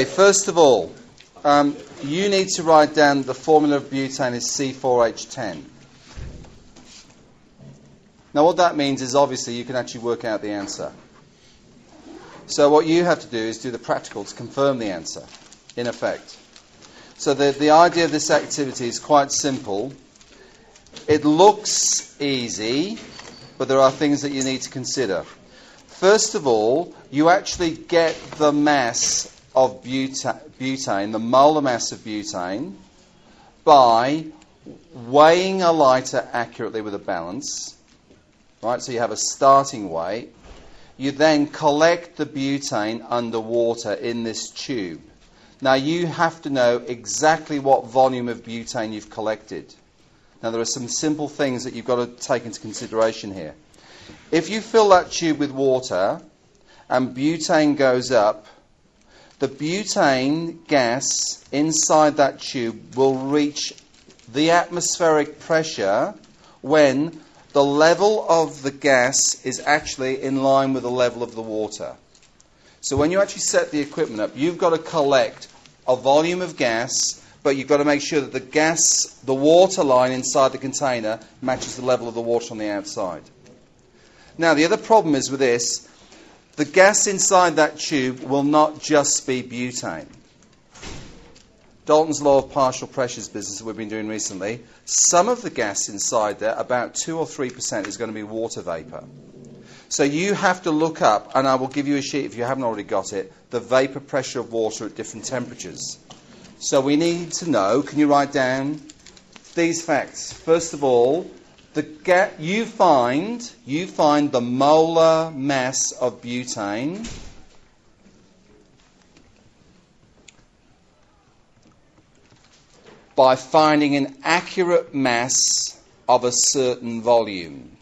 Okay, first of all, you need to write down the formula of butane is C4H10. Now what that means is obviously you can actually work out the answer. So what you have to do is do the practical to confirm the answer, in effect. So the idea of this activity is quite simple. It looks easy, but there are things that you need to consider. First of all, you actually get the mass of butane, the molar mass of butane, by weighing a lighter accurately with a balance. Right, so you have a starting weight. You then collect the butane underwater in this tube. Now you have to know exactly what volume of butane you've collected. Now there are some simple things that you've got to take into consideration here. If you fill that tube with water and butane goes up, the butane gas inside that tube will reach the atmospheric pressure when the level of the gas is actually in line with the level of the water. So when you actually set the equipment up, you've got to collect a volume of gas, but you've got to make sure that the water line inside the container matches the level of the water on the outside. Now the other problem is with this, the gas inside that tube will not just be butane. Dalton's law of partial pressures business that we've been doing recently, some of the gas inside there, about 2 or 3%, is going to be water vapour. So you have to look up, and I will give you a sheet if you haven't already got it, the vapour pressure of water at different temperatures. So we need to know, can you write down these facts? First of all, you find the molar mass of butane by finding an accurate mass of a certain volume.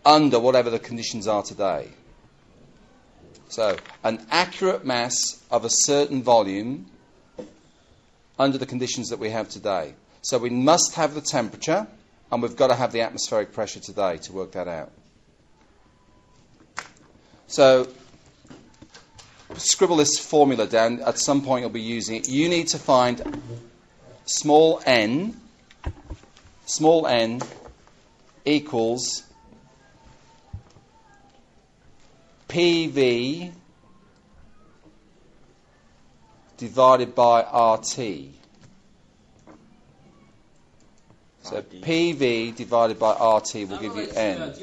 Under whatever the conditions are today. So, an accurate mass of a certain volume under the conditions that we have today. So we must have the temperature, and we've got to have the atmospheric pressure today to work that out. So, scribble this formula down. At some point you'll be using it. You need to find small n equals PV divided by RT. So PV divided by RT will give you N.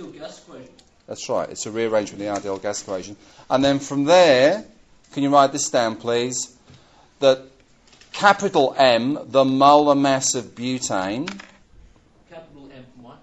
That's right, it's a rearrangement of the ideal gas equation. And then from there, can you write this down please, that capital M, the molar mass of butane, capital M what?